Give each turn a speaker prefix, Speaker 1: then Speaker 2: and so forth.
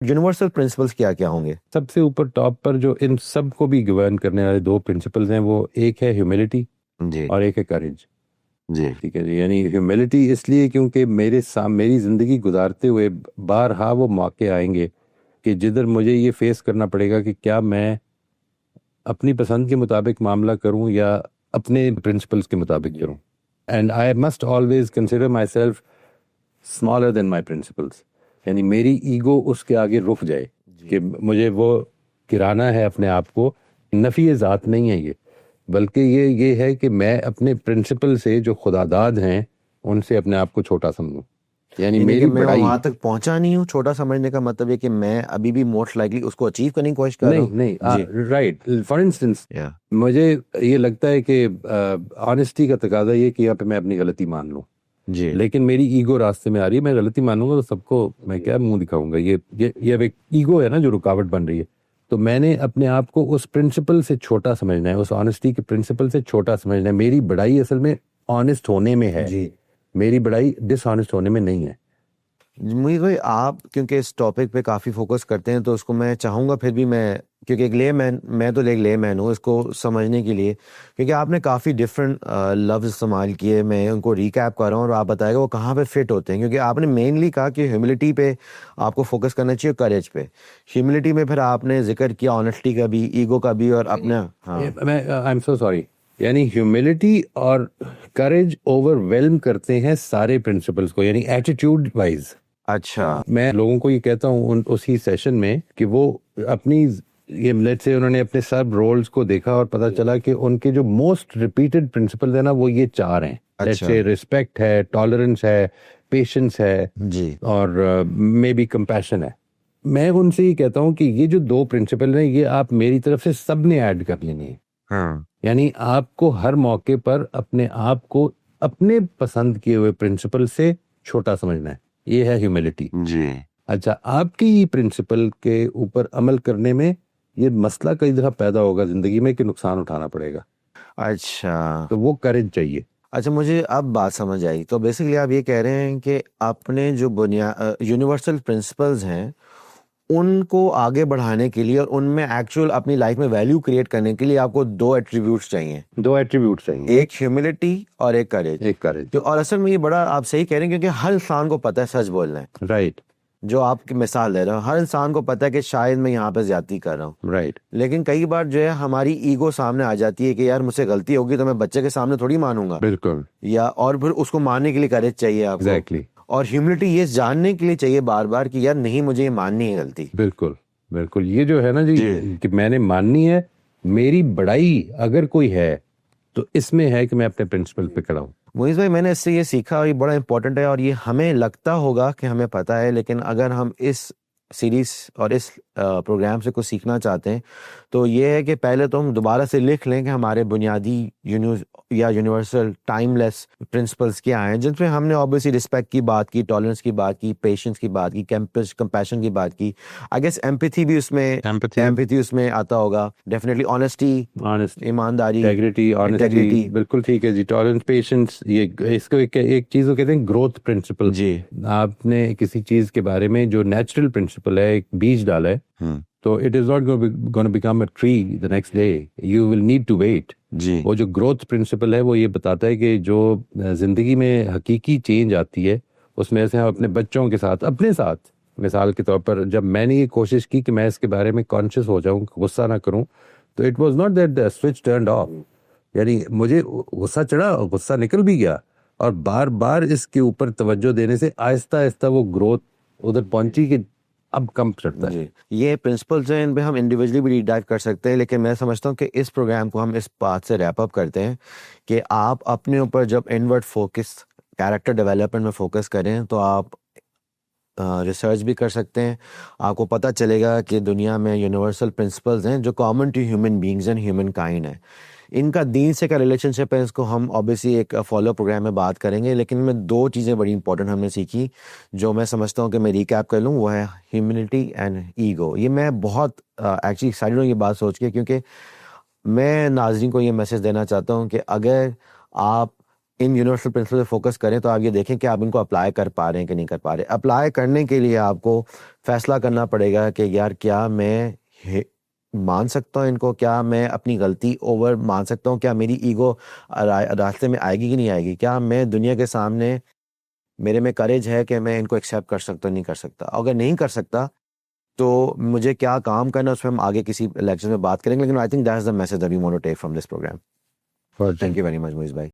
Speaker 1: Universal principles کیا کیا ہوں گے؟
Speaker 2: سب سے اوپر ٹاپ پر جو ان سب کو بھی گورن کرنے والے 2 پرنسپلز ہیں، وہ ایک ہے ہیوملٹی
Speaker 1: جی
Speaker 2: اور ایک ہے کریج.
Speaker 1: جی
Speaker 2: ٹھیک ہے جی. یعنی ہیوملٹی اس لیے کیونکہ میری زندگی گزارتے ہوئے بارہا وہ موقع آئیں گے کہ جدھر مجھے یہ فیس کرنا پڑے گا کہ کیا میں اپنی پسند کے مطابق معاملہ کروں یا اپنے پرنسپلز کے مطابق کروں. And I must always consider my self smaller than my principles. یعنی میری ایگو اس کے آگے رک جائے کہ مجھے وہ گرانا ہے اپنے آپ کو. نفی ذات نہیں ہے یہ، بلکہ یہ ہے کہ میں اپنے پرنسپل سے جو خدا داد ہیں ان سے اپنے آپ کو چھوٹا سمجھوں. یعنی میری
Speaker 1: میں
Speaker 2: بڑائی
Speaker 1: وہاں تک پہنچا نہیں ہوں. چھوٹا سمجھنے کا مطلب ہے کہ میں ابھی بھی موسٹ لائکلی اس کو اچیو کرنے کی کوشش کر رہا ہوں.
Speaker 2: نہیں رائٹ. For instance
Speaker 1: Yeah.
Speaker 2: مجھے یہ لگتا ہے کہ آنیسٹی کا تقاضا یہ کہ یہاں پہ میں اپنی غلطی مان لوں،
Speaker 1: جی
Speaker 2: لیکن میری ایگو راستے میں آ رہی ہے. میں غلطی مانوں گا تو سب کو میں کیا منہ دکھاؤں گا؟ یہ اب ایک ایگو ہے نا جو رکاوٹ بن رہی ہے. تو میں نے اپنے آپ کو اس پرنسپل سے چھوٹا سمجھنا ہے، اس آنیسٹی کے پرنسپل سے چھوٹا سمجھنا ہے. میری بڑائی اصل میں آنیسٹ ہونے میں ہے،
Speaker 1: جی.
Speaker 2: میری بڑائی ڈس آنیسٹ ہونے میں نہیں ہے.
Speaker 1: مجھے بھائی آپ کیونکہ اس ٹاپک پہ کافی فوکس کرتے ہیں تو اس کو میں چاہوں گا پھر بھی کیونکہ ایک میں تو ایک لے مین ہوں اس کو سمجھنے کے لیے، کیونکہ آپ نے کافی ڈفرینٹ لفظ استعمال کیے. میں ان کو ریکیپ کر رہا ہوں اور آپ بتائے گا وہ کہاں پہ فٹ ہوتے ہیں. کیونککہ آپ نے مینلی کہا کہ ہیوملٹی پہ آپ کو فوکس کرنا چاہیے، کریج پہ. ہیوملٹی میں پھر آپ نے ذکر کیا آنیسٹی کا بھی، ایگو کا بھی، اور اپنا
Speaker 2: آئی ایم سو سوری. یعنی ہیوملٹی اور کریج اوور ویلم کرتے ہیں سارے پرنسپلس کو، یعنی ایٹیٹیوڈ وائز.
Speaker 1: اچھا
Speaker 2: میں لوگوں کو یہ کہتا ہوں اسی سیشن میں کہ وہ اپنی یہ لیٹ سے انہوں نے اپنے سب رولز کو دیکھا اور پتہ چلا کہ ان کے جو موسٹ ریپیٹڈ پرنسپل ہیں نا وہ یہ 4 ہیں. لیٹ سے ریسپیکٹ ہے، ٹالرنس ہے، پیشنس ہے،
Speaker 1: جی
Speaker 2: اور مے بی کمپیشن ہے. میں ان سے یہ کہتا ہوں کہ یہ جو 2 پرنسپل ہیں یہ آپ میری طرف سے سب نے ایڈ کر لینی ہے.
Speaker 1: ہاں
Speaker 2: یعنی آپ کو ہر موقع پر اپنے آپ کو اپنے پسند کیے ہوئے پرنسپل سے چھوٹا سمجھنا ہے. یہ ہے ہیوملٹی.
Speaker 1: جی.
Speaker 2: اچھا، آپ کی یہ پرنسپل کے اوپر عمل کرنے میں یہ مسئلہ کئی دفعہ پیدا ہوگا زندگی میں کہ نقصان اٹھانا پڑے گا.
Speaker 1: اچھا
Speaker 2: تو وہ کریج چاہیے.
Speaker 1: اچھا مجھے اب بات سمجھ آئی. تو بیسیکلی آپ یہ کہہ رہے ہیں کہ اپنے جو یونیورسل پرنسپلز ہیں ان کو آگے بڑھانے کے لیے اور ان میں ایکچوئل اپنی لائف میں ویلیو کریٹ کرنے کے لیے آپ کو 2 ایٹریبیوٹس چاہیے.
Speaker 2: 2 ایٹریبیوٹ چاہیے،
Speaker 1: ایک ہیوملٹی اور ایک کریج. اور اصل میں یہ بڑا آپ صحیح کہہ رہے ہیں کیونکہ ہر انسان کو پتہ ہے سچ بولنا ہے.
Speaker 2: رائٹ.
Speaker 1: جو آپ کی مثال دے رہا ہوں، ہر انسان کو پتہ ہے کہ شاید میں یہاں پہ زیادتی کر رہا ہوں.
Speaker 2: رائٹ.
Speaker 1: لیکن کئی بار جو ہے ہماری ایگو سامنے آ جاتی ہے کہ یار مجھ سے غلطی ہوگی تو میں بچے کے سامنے تھوڑی مانوں گا.
Speaker 2: بالکل.
Speaker 1: یا اور پھر اس کو ماننے کے لیے کریج چاہیے آپ کو.
Speaker 2: ایگزیکٹلی.
Speaker 1: اور ہیوملٹی یہ جاننے کے لیے چاہیے بار بار کہ یار نہیں مجھے یہ ماننی ہے غلطی.
Speaker 2: بالکل بالکل. یہ جو ہے نا جی کہ میں نے ماننی ہے، میری بڑائی اگر کوئی ہے تو اس میں ہے کہ میں اپنے پرنسپل پہ کھڑا ہوں.
Speaker 1: معیز بھائی میں نے اس سے یہ سیکھا اور یہ بڑا امپورٹنٹ ہے اور یہ ہمیں لگتا ہوگا کہ ہمیں پتہ ہے، لیکن اگر ہم اس سیریز اور اس پروگرام سے کچھ سیکھنا چاہتے ہیں تو یہ ہے کہ پہلے تو ہم دوبارہ سے لکھ لیں کہ ہمارے بنیادی یونیورسل ٹائم لیس پرنسپلس کیا ہیں، جن پہ ہم نے آبویسلی رسپیکٹ کی بات کی، ٹالرنس کی بات کی، پیشنس کی بات کی، کمپیشن کی بات کی. آئی گیس ایمپیتھی بھی اس میں آتا ہوگا. ڈیفینیٹلی آنیسٹی، ایمانداری،
Speaker 2: انٹیگریٹی. بالکل ٹھیک ہے جی. ٹالرنس، پیشنس، یہ اس کو ایک چیز کو کہتے ہیں گروتھ پرنسپل.
Speaker 1: جی
Speaker 2: آپ نے کسی چیز کے بارے میں جو نیچرل پرنسپل ہے، ایک بیج ڈالا ہے تو it is not gonna become a tree the next day, you will need to wait.
Speaker 1: جی
Speaker 2: وہ جو گروتھ پرنسپل ہے وہ یہ بتاتا ہے کہ جو زندگی میں حقیقی چینج آتی ہے اس میں سے ہم اپنے بچوں کے ساتھ، اپنے ساتھ، مثال کے طور پر جب میں نے یہ کوشش کی کہ میں اس کے بارے میں کانشیس ہو جاؤں، غصہ نہ کروں، تو it was not that the switch turned off. یعنی مجھے غصہ چڑھا، غصہ نکل بھی گیا، اور بار بار اس کے اوپر توجہ دینے سے آہستہ آہستہ وہ گروتھ ادھر پہنچی کہ اب کم چڑھتا ہے.
Speaker 1: جی یہ پرنسپلز ہیں، ان پہ ہم انڈیویجلی بھی ڈیپ ڈائیو کر سکتے ہیں، لیکن میں سمجھتا ہوں کہ اس پروگرام کو ہم اس بات سے ریپ اپ کرتے ہیں کہ آپ اپنے اوپر جب انورڈ فوکس، کیریکٹر ڈیولپمنٹ میں فوکس کریں تو آپ ریسرچ بھی کر سکتے ہیں. آپ کو پتہ چلے گا کہ دنیا میں یونیورسل پرنسپلز ہیں جو common to human beings and humankind ہیں. ان کا دین سے کا ریلیشن شپ ہے، اس کو ہم آبویسلی ایک فالو پروگرام میں بات کریں گے. لیکن میں 2 چیزیں بڑی امپورٹنٹ ہم نے سیکھی جو میں سمجھتا ہوں کہ میں ریکیپ کر لوں، وہ ہے ہیومنٹی اینڈ ایگو. یہ میں بہت ایکچولی ایکسائٹڈ ہوں یہ بات سوچ کے، کیونکہ میں ناظرین کو یہ میسج دینا چاہتا ہوں کہ اگر آپ ان یونیورسل پرنسپل پہ فوکس کریں تو آپ یہ دیکھیں کہ آپ ان کو اپلائی کر پا رہے ہیں کہ نہیں کر پا رہے. اپلائی کرنے کے لیے آپ کو فیصلہ کرنا پڑے گا کہ یار کیا میں مان سکتا ہوں ان کو, کیا میں اپنی غلطی اوور مان سکتا ہوں, کیا میری ایگو راستے میں آئے گی کہ نہیں آئے گی, کیا میں دنیا کے سامنے میرے میں کریج ہے کہ میں ان کو ایکسیپٹ کر سکتا ہوں, نہیں کر سکتا. اگر نہیں کر سکتا تو مجھے کیا کام کرنا, اس پہ ہم آگے کسی لیکچر میں بات کریں گے. لیکن I think that is the message that we want to take from this program. Thank you very much Moiz بھائی.